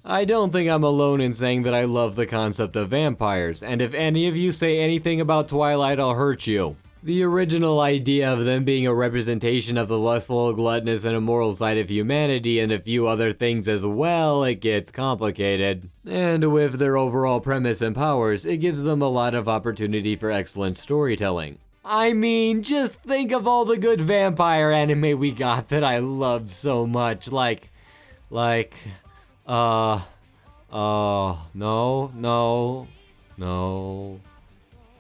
I don't think I'm alone in saying that I love the concept of vampires, and if any of you say anything about Twilight, I'll hurt you. The original idea of them being a representation of the lustful, gluttonous, and immoral side of humanity and a few other things as well, it gets complicated. And with their overall premise and powers, it gives them a lot of opportunity for excellent storytelling. I mean, just think of all the good vampire anime we got that I loved so much, no.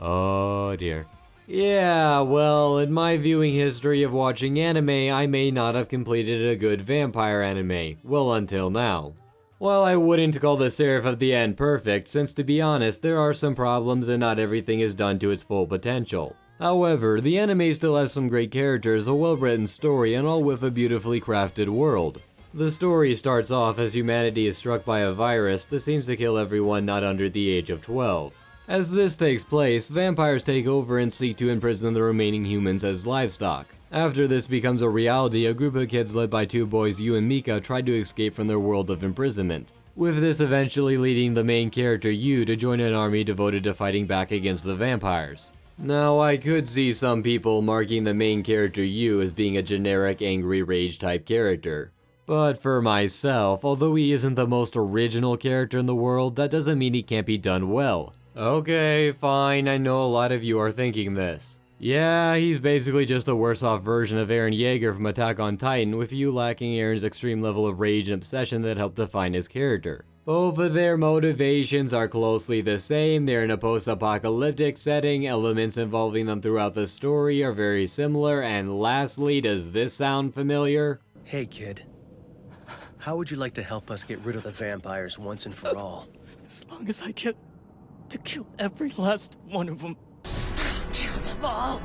Oh dear. Yeah, well, in my viewing history of watching anime, I may not have completed a good vampire anime. Well, until now. While I wouldn't call the Seraph of the End perfect, since to be honest, there are some problems and not everything is done to its full potential. However, the anime still has some great characters, a well-written story, and all with a beautifully crafted world. The story starts off as humanity is struck by a virus that seems to kill everyone not under the age of 12. As this takes place, vampires take over and seek to imprison the remaining humans as livestock. After this becomes a reality, a group of kids led by two boys, Yu and Mika, try to escape from their world of imprisonment, with this eventually leading the main character Yu to join an army devoted to fighting back against the vampires. Now, I could see some people marking the main character Yu as being a generic angry rage type character. But for myself, although he isn't the most original character in the world, that doesn't mean he can't be done well. Okay, fine, I know a lot of you are thinking this. Yeah, he's basically just a worse off version of Eren Yeager from Attack on Titan, with you lacking Eren's extreme level of rage and obsession that helped define his character. Both of their motivations are closely the same, they're in a post-apocalyptic setting, elements involving them throughout the story are very similar, and lastly, does this sound familiar? Hey kid, how would you like to help us get rid of the vampires once and for all? As long as I get to kill every last one of them. Kill them all.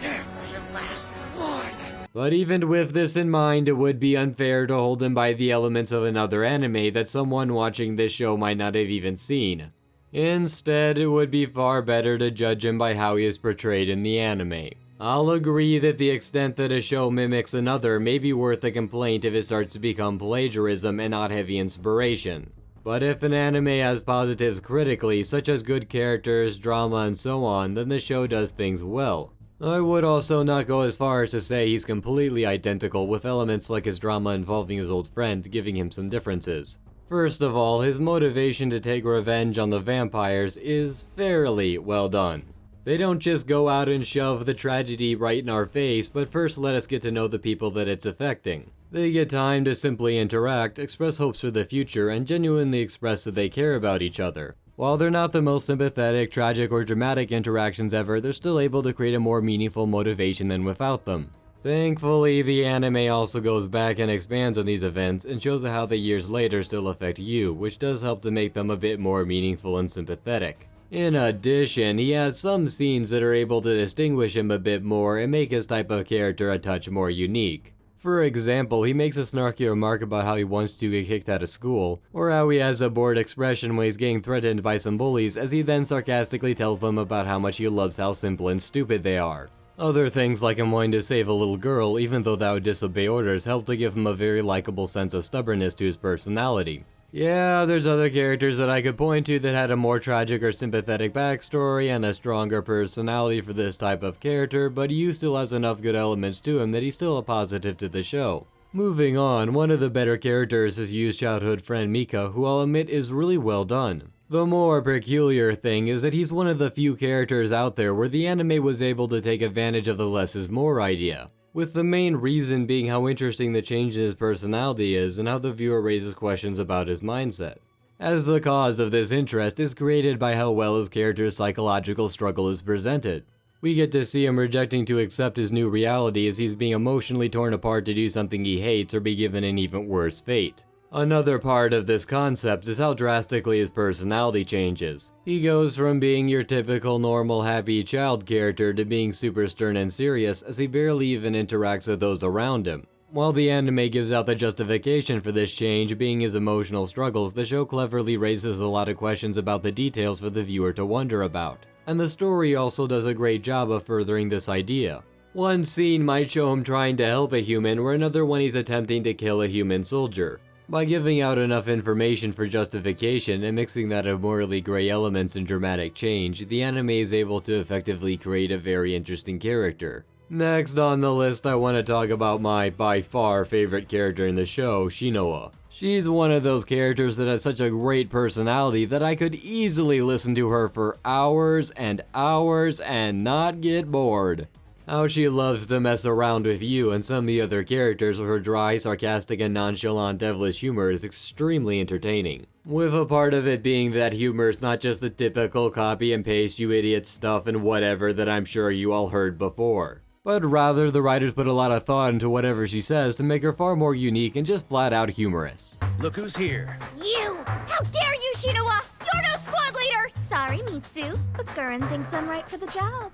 Every last one. But even with this in mind, it would be unfair to hold him by the elements of another anime that someone watching this show might not have even seen. Instead, it would be far better to judge him by how he is portrayed in the anime. I'll agree that the extent that a show mimics another may be worth a complaint if it starts to become plagiarism and not heavy inspiration. But if an anime has positives critically, such as good characters, drama, and so on, then the show does things well. I would also not go as far as to say he's completely identical, with elements like his drama involving his old friend giving him some differences. First of all, his motivation to take revenge on the vampires is fairly well done. They don't just go out and shove the tragedy right in our face, but first let us get to know the people that it's affecting. They get time to simply interact, express hopes for the future, and genuinely express that they care about each other. While they're not the most sympathetic, tragic, or dramatic interactions ever, they're still able to create a more meaningful motivation than without them. Thankfully, the anime also goes back and expands on these events and shows how they years later still affect you, which does help to make them a bit more meaningful and sympathetic. In addition, he has some scenes that are able to distinguish him a bit more and make his type of character a touch more unique. For example, he makes a snarky remark about how he wants to get kicked out of school, or how he has a bored expression when he's getting threatened by some bullies, as he then sarcastically tells them about how much he loves how simple and stupid they are. Other things like him wanting to save a little girl even though that would disobey orders help to give him a very likable sense of stubbornness to his personality. Yeah, there's other characters that I could point to that had a more tragic or sympathetic backstory and a stronger personality for this type of character, but Yu still has enough good elements to him that he's still a positive to the show. Moving on, one of the better characters is Yu's childhood friend Mika, who I'll admit is really well done. The more peculiar thing is that he's one of the few characters out there where the anime was able to take advantage of the less is more idea, with the main reason being how interesting the change in his personality is and how the viewer raises questions about his mindset. As the cause of this interest is created by how well his character's psychological struggle is presented. We get to see him rejecting to accept his new reality as he's being emotionally torn apart to do something he hates or be given an even worse fate. Another part of this concept is how drastically his personality changes. He goes from being your typical normal happy child character to being super stern and serious as he barely even interacts with those around him. While the anime gives out the justification for this change being his emotional struggles, the show cleverly raises a lot of questions about the details for the viewer to wonder about. And the story also does a great job of furthering this idea. One scene might show him trying to help a human, where another one he's attempting to kill a human soldier. By giving out enough information for justification and mixing that of morally gray elements and dramatic change, the anime is able to effectively create a very interesting character. Next on the list, I want to talk about my by far favorite character in the show, Shinoa. She's one of those characters that has such a great personality that I could easily listen to her for hours and hours and not get bored. How she loves to mess around with you and some of the other characters with her dry, sarcastic, and nonchalant devilish humor is extremely entertaining. With a part of it being that humor is not just the typical copy and paste you idiot stuff and whatever that I'm sure you all heard before. But rather, the writers put a lot of thought into whatever she says to make her far more unique and just flat out humorous. Look who's here. You! How dare you, Shinoa! You're no squad leader! Sorry, Mitsu, but Gurren thinks I'm right for the job.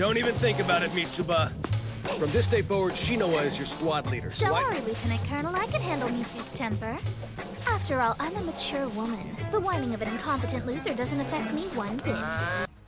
Don't even think about it, Mitsuba. From this day forward, Shinoa is your squad leader, so Don't worry, Lieutenant Colonel, I can handle Mitsu's temper. After all, I'm a mature woman. The whining of an incompetent loser doesn't affect me one bit.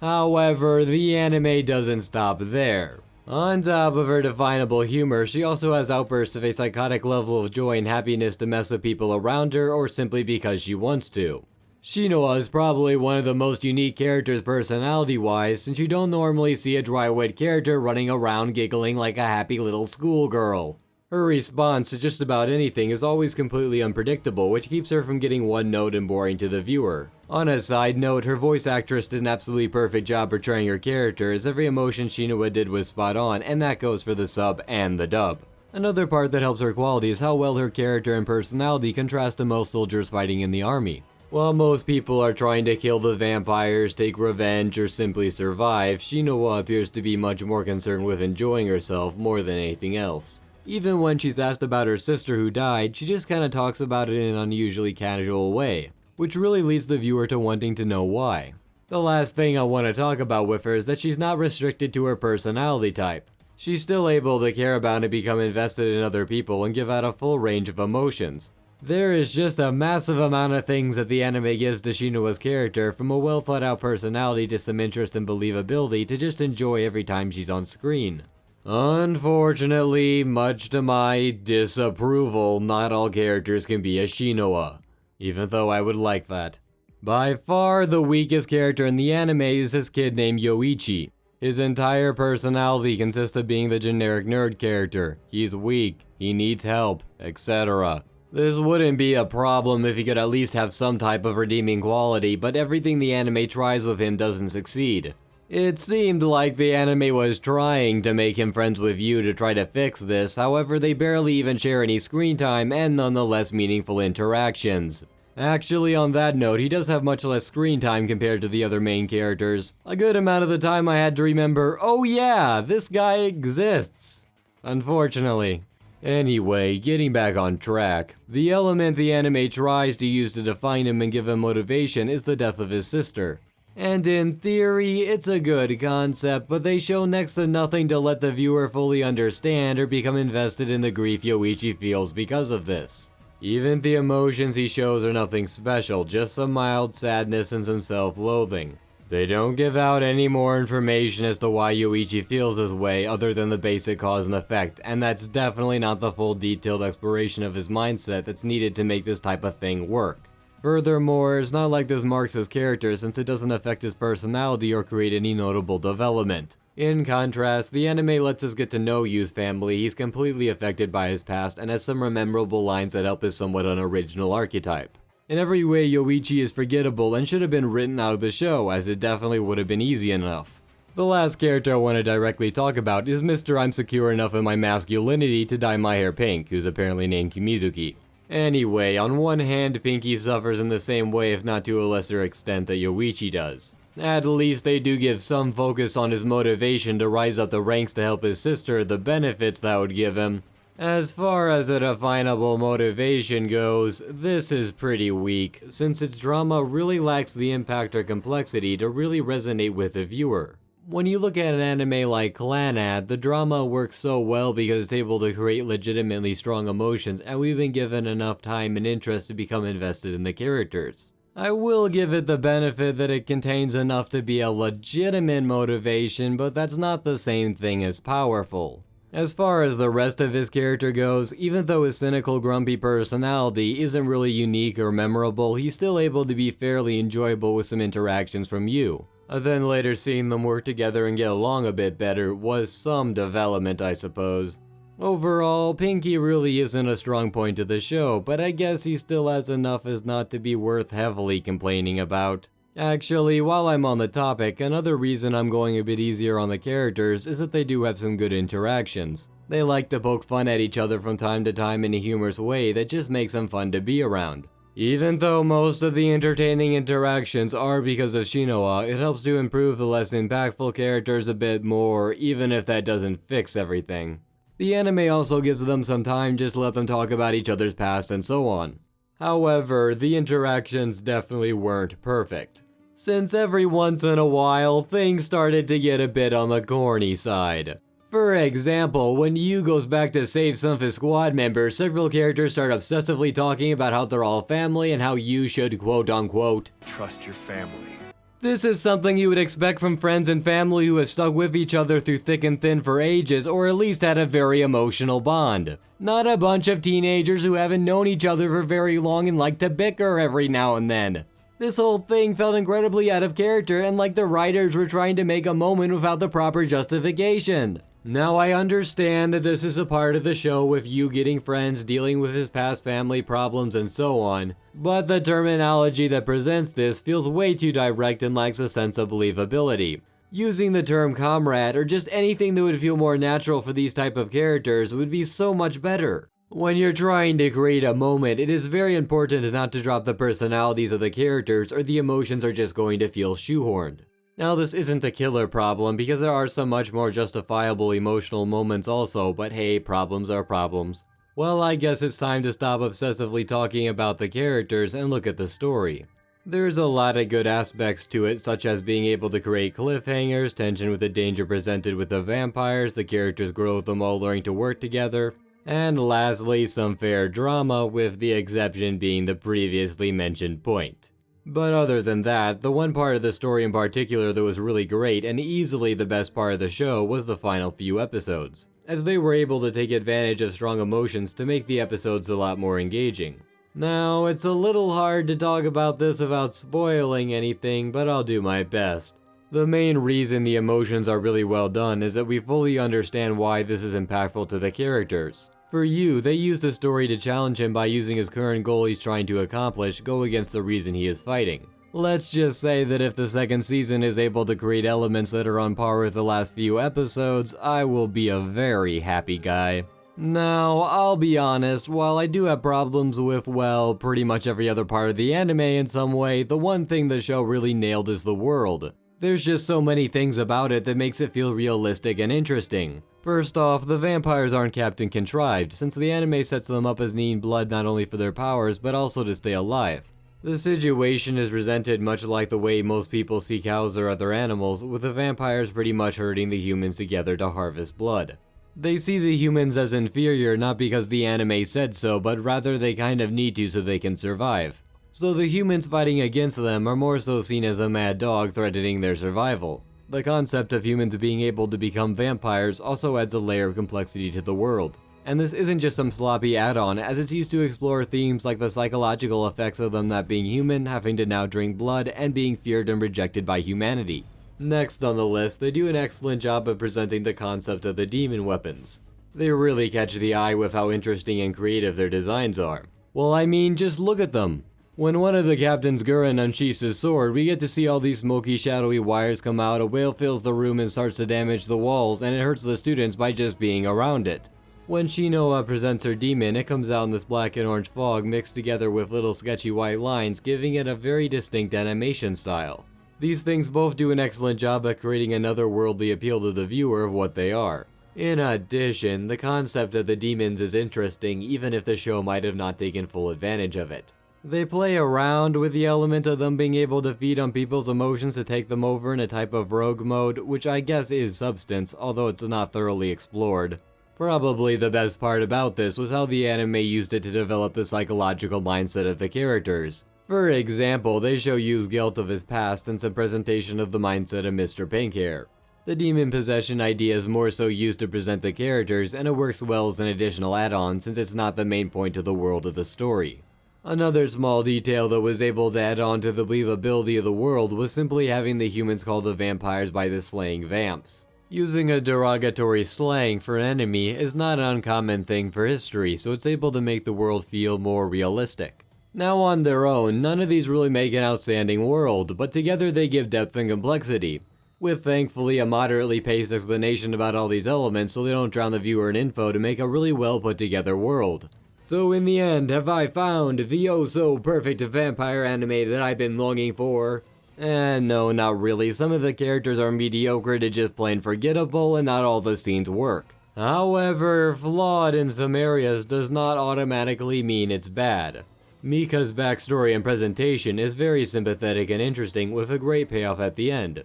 However, the anime doesn't stop there. On top of her definable humor, she also has outbursts of a psychotic level of joy and happiness to mess with people around her or simply because she wants to. Shinoa is probably one of the most unique characters personality-wise, since you don't normally see a dry-wit character running around giggling like a happy little schoolgirl. Her response to just about anything is always completely unpredictable, which keeps her from getting one-note and boring to the viewer. On a side note, her voice actress did an absolutely perfect job portraying her character, as every emotion Shinoa did was spot on, and that goes for the sub and the dub. Another part that helps her quality is how well her character and personality contrast to most soldiers fighting in the army. While most people are trying to kill the vampires, take revenge, or simply survive, Shinoa appears to be much more concerned with enjoying herself more than anything else. Even when she's asked about her sister who died, she just kinda talks about it in an unusually casual way, which really leads the viewer to wanting to know why. The last thing I want to talk about with her is that she's not restricted to her personality type. She's still able to care about and become invested in other people and give out a full range of emotions. There is just a massive amount of things that the anime gives to Shinoa's character, from a well thought out personality to some interest and believability to just enjoy every time she's on screen. Unfortunately, much to my disapproval, not all characters can be a Shinoa, even though I would like that. By far the weakest character in the anime is this kid named Yoichi. His entire personality consists of being the generic nerd character. He's weak, he needs help, etc. This wouldn't be a problem if he could at least have some type of redeeming quality, but everything the anime tries with him doesn't succeed. It seemed like the anime was trying to make him friends with you to try to fix this, however they barely even share any screen time and nonetheless meaningful interactions. Actually, on that note, he does have much less screen time compared to the other main characters. A good amount of the time I had to remember, oh yeah, this guy exists. Unfortunately. Anyway, getting back on track, the element the anime tries to use to define him and give him motivation is the death of his sister. And in theory, it's a good concept, but they show next to nothing to let the viewer fully understand or become invested in the grief Yoichi feels because of this. Even the emotions he shows are nothing special, just some mild sadness and some self-loathing. They don't give out any more information as to why Yoichi feels this way other than the basic cause and effect, and that's definitely not the full detailed exploration of his mindset that's needed to make this type of thing work. Furthermore, it's not like this marks his character since it doesn't affect his personality or create any notable development. In contrast, the anime lets us get to know Yu's family. He's completely affected by his past and has some memorable lines that help his somewhat unoriginal archetype. In every way, Yoichi is forgettable and should have been written out of the show, as it definitely would have been easy enough. The last character I want to directly talk about is Mr. I'm secure enough in my masculinity to dye my hair pink, who's apparently named Kimizuki. Anyway, on one hand, Pinky suffers in the same way if not to a lesser extent that Yoichi does. At least they do give some focus on his motivation to rise up the ranks to help his sister, the benefits that would give him. As far as a definable motivation goes, this is pretty weak, since its drama really lacks the impact or complexity to really resonate with the viewer. When you look at an anime like Clannad, the drama works so well because it's able to create legitimately strong emotions, and we've been given enough time and interest to become invested in the characters. I will give it the benefit that it contains enough to be a legitimate motivation, but that's not the same thing as powerful. As far as the rest of his character goes, even though his cynical, grumpy personality isn't really unique or memorable, he's still able to be fairly enjoyable with some interactions from you. Then later seeing them work together and get along a bit better was some development, I suppose. Overall, Pinky really isn't a strong point of the show, but I guess he still has enough as not to be worth heavily complaining about. Actually, while I'm on the topic, another reason I'm going a bit easier on the characters is that they do have some good interactions. They like to poke fun at each other from time to time in a humorous way that just makes them fun to be around. Even though most of the entertaining interactions are because of Shinoa, it helps to improve the less impactful characters a bit more, even if that doesn't fix everything. The anime also gives them some time just to let them talk about each other's past and so on. However, the interactions definitely weren't perfect, since every once in a while, things started to get a bit on the corny side. For example, when Yu goes back to save some of his squad members, several characters start obsessively talking about how they're all family and how you should quote-unquote Trust your family. This is something you would expect from friends and family who have stuck with each other through thick and thin for ages, or at least had a very emotional bond. Not a bunch of teenagers who haven't known each other for very long and like to bicker every now and then. This whole thing felt incredibly out of character and like the writers were trying to make a moment without the proper justification. Now I understand that this is a part of the show with Yu getting friends, dealing with his past family problems and so on, but the terminology that presents this feels way too direct and lacks a sense of believability. Using the term comrade or just anything that would feel more natural for these type of characters would be so much better. When you're trying to create a moment, it is very important not to drop the personalities of the characters or the emotions are just going to feel shoehorned. Now this isn't a killer problem because there are some much more justifiable emotional moments also, but hey, problems are problems. Well, I guess it's time to stop obsessively talking about the characters and look at the story. There's a lot of good aspects to it, such as being able to create cliffhangers, tension with the danger presented with the vampires, the characters' growth, them all learning to work together, and lastly, some fair drama, with the exception being the previously mentioned point. But other than that, the one part of the story in particular that was really great and easily the best part of the show was the final few episodes, as they were able to take advantage of strong emotions to make the episodes a lot more engaging. Now, it's a little hard to talk about this without spoiling anything, but I'll do my best. The main reason the emotions are really well done is that we fully understand why this is impactful to the characters. For Yu, they use the story to challenge him by using his current goal he's trying to accomplish go against the reason he is fighting. Let's just say that if the second season is able to create elements that are on par with the last few episodes, I will be a very happy guy. Now, I'll be honest, while I do have problems with, well, pretty much every other part of the anime in some way, the one thing the show really nailed is the world. There's just so many things about it that makes it feel realistic and interesting. First off, the vampires aren't Captain Contrived, since the anime sets them up as needing blood not only for their powers, but also to stay alive. The situation is presented much like the way most people see cows or other animals, with the vampires pretty much herding the humans together to harvest blood. They see the humans as inferior not because the anime said so, but rather they kind of need to so they can survive. So the humans fighting against them are more so seen as a mad dog threatening their survival. The concept of humans being able to become vampires also adds a layer of complexity to the world. And this isn't just some sloppy add-on, as it's used to explore themes like the psychological effects of them not being human, having to now drink blood, and being feared and rejected by humanity. Next on the list, they do an excellent job of presenting the concept of the demon weapons. They really catch the eye with how interesting and creative their designs are. Well, I mean, just look at them. When one of the captains Gurren unsheathes his sword, we get to see all these smoky, shadowy wires come out, a whale fills the room and starts to damage the walls, and it hurts the students by just being around it. When Shinoa presents her demon, it comes out in this black and orange fog mixed together with little sketchy white lines, giving it a very distinct animation style. These things both do an excellent job at creating an otherworldly appeal to the viewer of what they are. In addition, the concept of the demons is interesting, even if the show might have not taken full advantage of it. They play around with the element of them being able to feed on people's emotions to take them over in a type of rogue mode, which I guess is substance, although it's not thoroughly explored. Probably the best part about this was how the anime used it to develop the psychological mindset of the characters. For example, they show Yu's guilt of his past and some presentation of the mindset of Mr. Pinkhair. The demon possession idea is more so used to present the characters, and it works well as an additional add-on since it's not the main point of the world of the story. Another small detail that was able to add on to the believability of the world was simply having the humans call the vampires by the slaying vamps. Using a derogatory slang for an enemy is not an uncommon thing for history, so it's able to make the world feel more realistic. Now on their own, none of these really make an outstanding world, but together they give depth and complexity, with thankfully a moderately paced explanation about all these elements so they don't drown the viewer in info to make a really well put together world. So in the end, have I found the oh-so-perfect vampire anime that I've been longing for? No, not really. Some of the characters are mediocre to just plain forgettable, and not all the scenes work. However, flawed in some areas does not automatically mean it's bad. Mika's backstory and presentation is very sympathetic and interesting, with a great payoff at the end.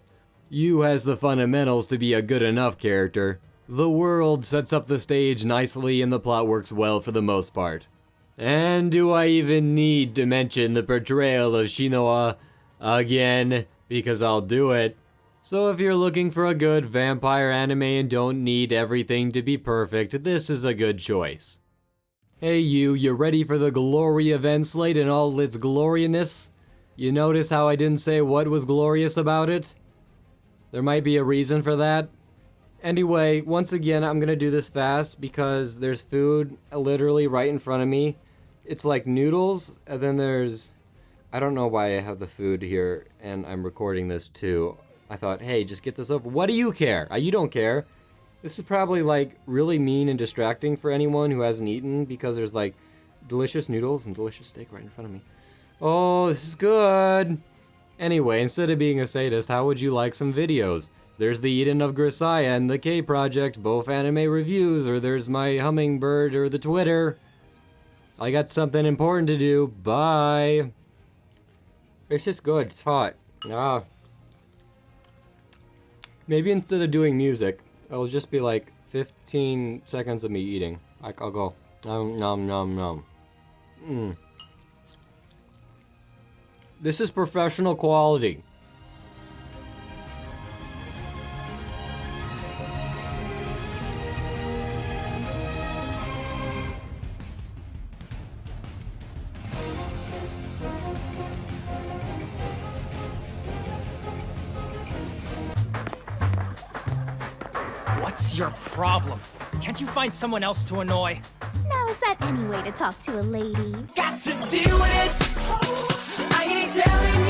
Yu has the fundamentals to be a good enough character. The world sets up the stage nicely and the plot works well for the most part. And do I even need to mention the portrayal of Shinoa again? Because I'll do it. So if you're looking for a good vampire anime and don't need everything to be perfect, this is a good choice. Hey you ready for the glory event slate in all its gloriousness? You notice how I didn't say what was glorious about it? There might be a reason for that. Anyway, once again, I'm gonna do this fast because there's food literally right in front of me. It's like noodles, and then there's... I don't know why I have the food here, and I'm recording this too. I thought, hey, just get this over. What do you care? You don't care. This is probably like really mean and distracting for anyone who hasn't eaten because there's like delicious noodles and delicious steak right in front of me. Oh, this is good. Anyway, instead of being a sadist, how would you like some videos? There's the Eden of Grisaya and the K Project, both anime reviews, or there's my hummingbird or the Twitter. I got something important to do. Bye. It's just good. It's hot. Maybe instead of doing music, it'll just be like 15 seconds of me eating. Like, I'll go, nom, nom, nom. This is professional quality. What's your problem? Can't you find someone else to annoy? Now is that any way to talk to a lady? Got to deal with it. I ain't telling